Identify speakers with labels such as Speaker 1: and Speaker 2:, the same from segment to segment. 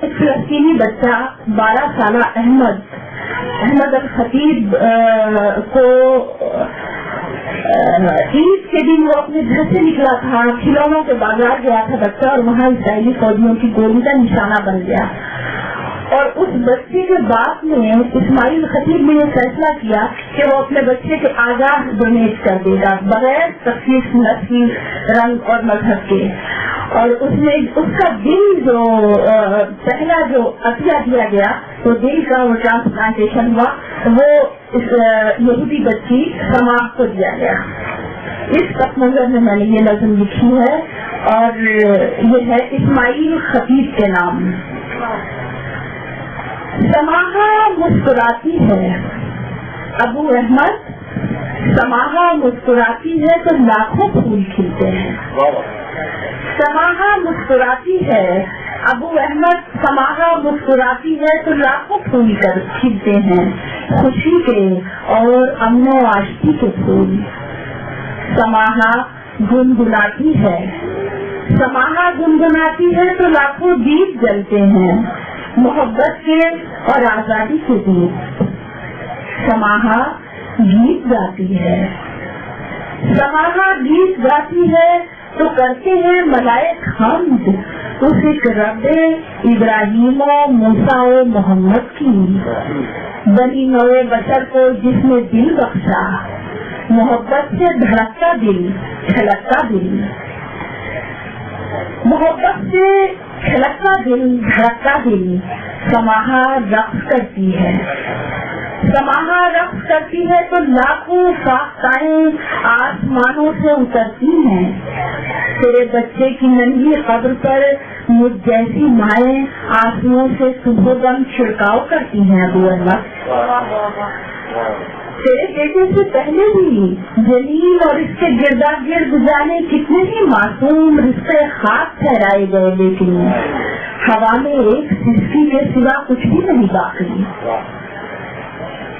Speaker 1: فلسطینی بچہ 12 سالہ احمد الخطیب کو عید کے دن وہ اپنے گھر سے نکلا تھا، کھلونوں کے بازار گیا تھا بچہ، اور وہاں اسرائیلی فوجیوں کی گولی کا نشانہ بن گیا، اور اس بچے کے باپ نے اسماعیل خطیب نے یہ فیصلہ کیا کہ وہ اپنے بچے کے آزاد ڈونیٹ کر دے گا بغیر تخصیص نسل، رنگ اور مذہب کے، اور اس کا دل جو پہلا جو عطیہ دیا گیا تو دل کا وہ ٹرانسپلانٹیشن ہوا، وہ یہودی بچی سماح کو دیا گیا۔ اس پس منظر میں نے یہ نظم لکھی ہے، اور یہ ہے اسماعیل خطیب کے نام۔ سماحہ مسکراتی ہے ابو احمد، سماحہ مسکراتی ہے تو لاکھوں پھول کھلتے ہیں۔ سماحہ مسکراتی ہے ابو احمد، سماحہ مسکراتی ہے تو لاکھوں پھول کھلتے ہیں، خوشی کے اور امن و آشتی کے پھول۔ سماحہ گنگناتی ہے، سماحہ گنگناتی ہے تو لاکھوں دیپ جلتے ہیں، محبت کے اور آزادی کے دیپ۔ سماحہ گیت گاتی ہے، سماحہ گیت گاتی ہے تو کرتے ہیں ملائک حمد اس ایک رب ابراہیم و موسیٰ و محمد کی، بنی نوع بشر کو جس نے دل بخشا، محبت سے دھڑکتا دل، چھلکتا دل، محبت سے چھلکتا دل، دھڑکتا دل۔ سماحہ رقص کرتی ہے، سماحہ رقص کرتی ہے تو لاکھوں ساختائیں آسمانوں سے اترتی ہیں، تیرے بچے کی ننھی قبر پر مجھ جیسی مائیں آنسوؤں سے صبح دم چھڑکاؤ کرتی ہیں۔ ابو احمد، تیرے بیٹے سے پہلے بھی جلیل اور اس کے گردا گرد جانے کتنے ہی معصوم رشتے خاص ٹھہرائے گئے، لیکن ہوا میں ایک سسکی کے سوا کچھ بھی نہیں باقی۔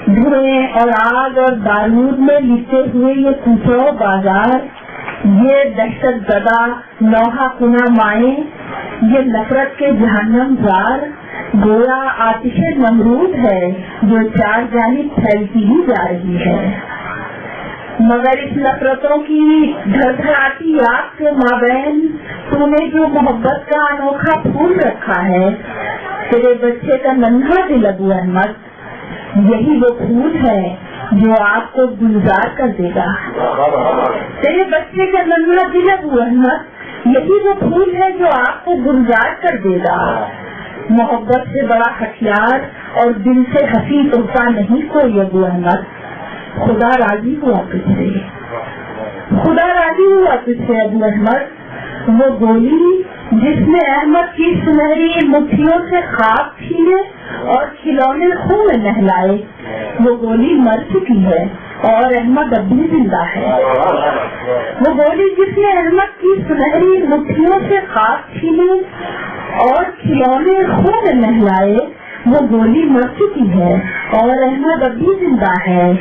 Speaker 1: دھوئیں اور آگ اور بارود میں لپٹے ہوئے یہ کوچو بازار، یہ دہشت زدہ لوہا کنا مائیں، یہ نفرت کے جہنم زار، گویا آتش نمرود ہے جو چار جانب پھیلتی ہی جا رہی ہے، مگر اس نفرتوں کی دھڑدھڑاتی آگ کے مابین تو نے جو محبت کا انوکھا پھول رکھا ہے، تیرے بچے کا ننھا دل ابو احمد، یہی وہ پھول ہے جو آپ کو گلزار کر دے گا۔ تیرے بچے کا ننھا دل ابو احمد، یہی وہ پھول ہے جو آپ کو گلزار کر دے گا۔ محبت سے بڑا ہتھیار اور دل سے حسین تحفہ نہیں کوئی ابو احمد، خدا راضی ہوا تجھ سے، خدا راضی ہوا تجھ سے ابو احمد۔ وہ گولی جس نے احمد کی سنہری مٹھیوں سے خواب چھینے اور کھلونے خون میں نہلائے، وہ گولی مر چکی ہے اور احمد اب بھی زندہ ہے۔ وہ گولی جس نے احمد کی سنہری مٹھیوں سے خواب چھینے اور کھلونے خون میں نہلائے، وہ گولی مر چکی ہے اور احمد اب بھی زندہ ہے۔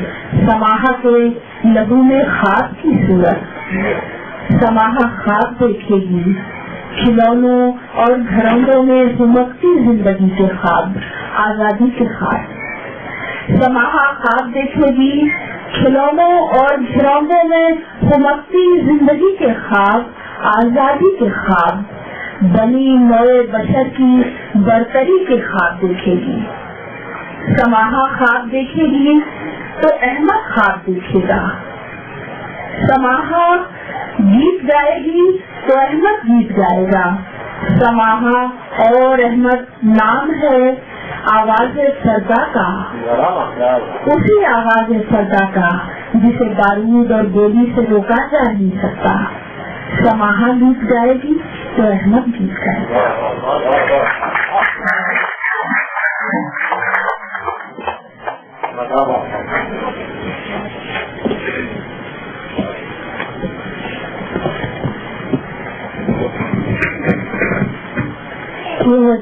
Speaker 1: سماحہ کے لہو میں خواب کی صورت، سماحہ خواب دیکھے گی، کھلونوں اور گھرانوں میں زمکتی زندگی کے خواب، آزادی کے خواب۔ سماحہ خواب دیکھے گی، کھلونوں اور گھرانوں میں زمکتی زندگی کے خواب، آزادی کے خواب، بنی نوع بشر کی برتری کے خواب دیکھے گی۔ سماحہ خواب دیکھے گی تو احمد خواب دیکھے گا، سماحہ گیت گائے گی تو احمد گیت گائے گا۔ سماحہ اور احمد نام ہے آواز سردا کا، اسی آواز سردا کا جسے بارود اور گولی سے روکا جا نہیں سکتا۔ سماحہ گیت گائے گی تو احمد گیت گائے گا۔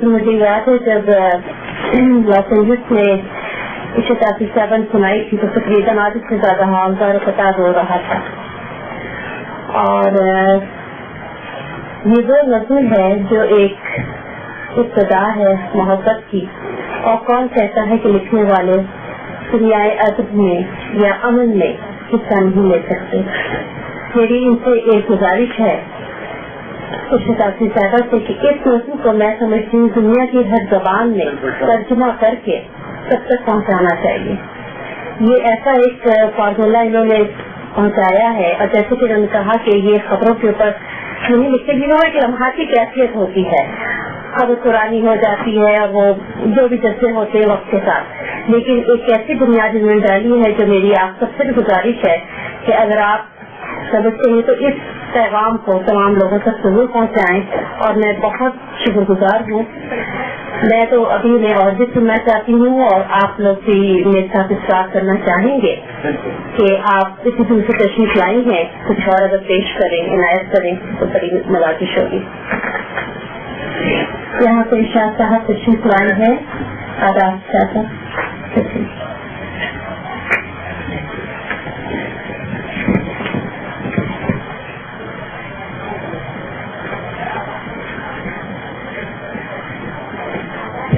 Speaker 2: مجھے یاد ہے جب لاس اینجلس میں 1987 سنائی تھی تو تقریباً آج سے زیادہ حالدار خطاب ہو رہا تھا، اور یہ وہ نظم ہے جو ایک ابتدا ہے محبت کی، اور کون کہتا ہے کہ لکھنے والے دنیائے ادب میں یا امن میں حصہ نہیں لے سکتے. میری ان سے ایک گزارش ہے اشتاقی صاحبہ سے کہ اس موضوع کو میں سمجھتی ہوں دنیا کی ہر زبان میں ترجمہ کر کے سب تک پہنچانا چاہیے. یہ ایسا ایک فارمولا انہوں نے پہنچایا ہے، اور جیسے کہ انہوں نے کہا کہ یہ خبروں کے اوپر نہیں لکھتے، جنہوں نے کہ لمحات کی کیفیت ہوتی ہے، خبر پرانی ہو جاتی ہے اور وہ جو بھی جذبے ہوتے ہیں وقت کے ساتھ، لیکن ایک ایسی بنیاد انہوں نے ڈالی ہے جو میری آپ سب سے گزارش ہے کہ اگر آپ سمجھتے ہیں تو اس پیغام کو تمام لوگوں تک ضرور پہنچائیں. اور میں بہت شکر گزار ہوں. میں تو ابھی میں اور بھی سننا چاہتی ہوں، اور آپ لوگ بھی میرے ساتھ اشتراک کرنا چاہیں گے کہ آپ اسی دوسری تشریف لائی ہیں، کچھ اور اگر پیش کریں عنایت کریں تو بڑی نوازش ہوگی. یہاں پہ شاہ صاحب تشریف لائی ہے. آداب شاہ صاحب.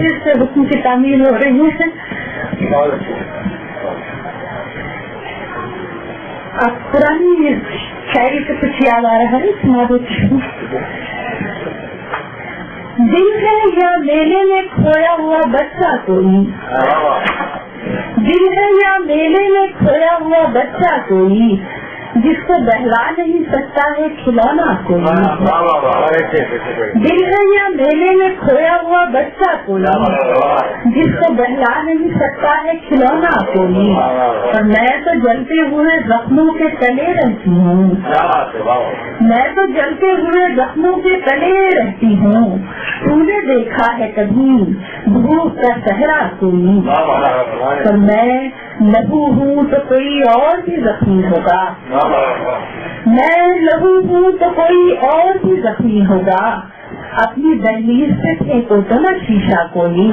Speaker 2: اس سے حکم کی تعمیر ہو رہی ہے. اب پرانی شاعری سے کچھ یاد آ رہا ہے، سنا دیتی ہوں. دل ہے یا میلے میں کھویا ہوا بچہ کوئی، دل ہے یا میلے میں کھویا ہوا بچہ کوئی، جس کو بہلا نہیں سکتا ہے کھلونا کوئی. دل ہے یا میلے میں کھویا ہوا بچہ کوئی، جس کو بہلا نہیں سکتا ہے کھلونا کوئی. اور میں تو جلتے ہوئے زخموں کے تلے رہتی ہوں، میں تو جلتے ہوئے زخموں کے تلے رہتی ہوں. تو نے دیکھا ہے کبھی دھوپ کا صحرا کوئی، اور میں لہو ہوں تو کوئی اور بھی زخمی ہوگا، میں لہو ہوں تو کوئی اور بھی زخمی ہوگا. اپنی دہلیز سے پھینکو تو نہ شیشہ کوئی،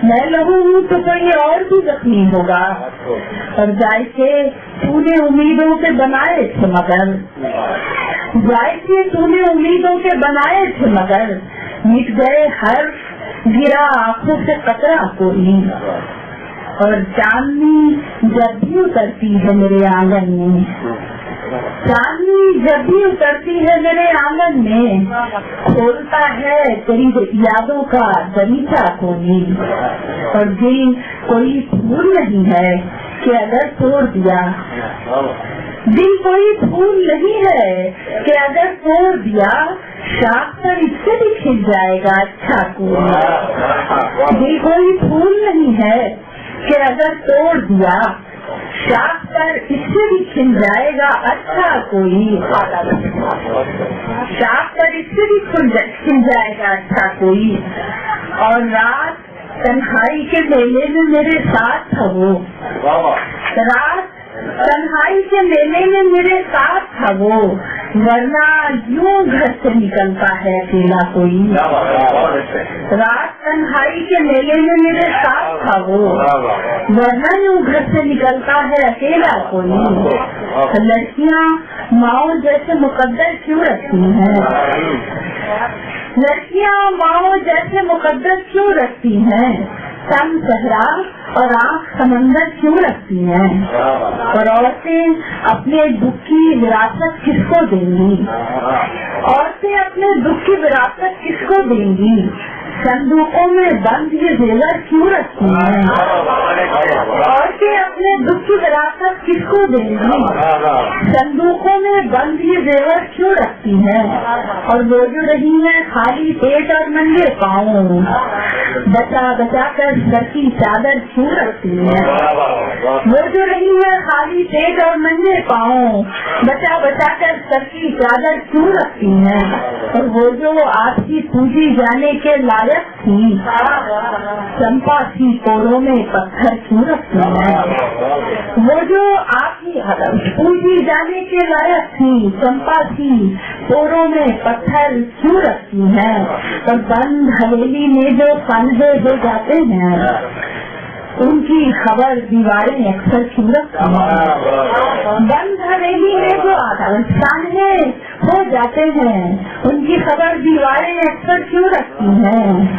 Speaker 2: میں لہو ہوں تو کوئی اور بھی زخمی ہوگا. اور ذائقے تو نے امیدوں کے بنائے تھے مگر، ذائقے تو نے امیدوں کے بنائے تھے مگر، مٹ گئے ہر گرا آنکھوں سے قطرہ کوئی. اور چاندنی جب بھی اترتی ہے میرے آنگن میں، چاندنی جب بھی اترتی ہے میرے آنگن میں، کھولتا ہے قریب یادوں کا دریچہ کوئی. اور دل کوئی پھول نہیں ہے کہ اگر توڑ دیا، دل کوئی پھول نہیں ہے کہ اگر توڑ دیا، شاخ پر اس سے بھی کھل جائے گا اچھا کوئی. دل کوئی پھول نہیں ہے کہ اگر توڑ دیا، شاخ پر اس سے بھی کھل جائے گا اچھا کوئی. شاخ پر اس سے بھی کھل جائے گا اچھا کوئی. اور رات تنہائی کے میلے میں میرے ساتھ تھا وہ، رات تنہائی کے میلے میں میرے ساتھ تھا وہ، ورنہ یوں گھر سے نکلتا ہے اکیلا کوئی. رات تنہائی کے میلے میں میرے ساتھ تھا وہ، ورنہ یوں گھر سے نکلتا ہے اکیلا کوئی. لڑکیاں ماؤں جیسے مقدر کیوں رکھتی ہیں، لڑکیاں ماؤں جیسے مقدر کیوں رکھتی ہیں، تن صحرا اور آنکھ سمندر کیوں رکھتی ہیں. اور عورتیں اپنے دکھ کی وراثت کس کو دیں گی، عورتیں اپنے دکھ کی وراثت کس کو دیں گی، صندوقوں میں بند یہ زیور کیوں رکھتی ہیں، عورتیں اپنے دکھ کی وراثت کس کو دیں گی، صندوقوں میں بند یہ زیور کیوں رکھتی ہیں. اور وہ جو رہی ہیں خالی پیٹ اور ننگے پاؤں، بچا بچا کر سر کی چادر کیوں رکھتی ہیں. وہ جو رہی ہے خالی پیٹ اور ننگے پاؤں، بچا بچا کر سر کی چادر کیوں رکھتی ہیں. اور وہ جو آپ کی پوجی جانے کے لائق تھی، چمپا کی پوروں میں پتھر کیوں رکھتی ہیں. وہ جو آپ کی پوجی جانے کے لائق تھی، چمپا کی پوروں میں پتھر کیوں رکھتی ہیں. اور بند حویلی میں جو فنجے ہو جاتے ہیں، ان کی خبر دیواریں اکثر کیوں رکھتی ہیں. بند حویلی میں جو سانحے
Speaker 1: ہو جاتے ہیں، ان کی خبر دیواریں اکثر کیوں رکھتی ہیں؟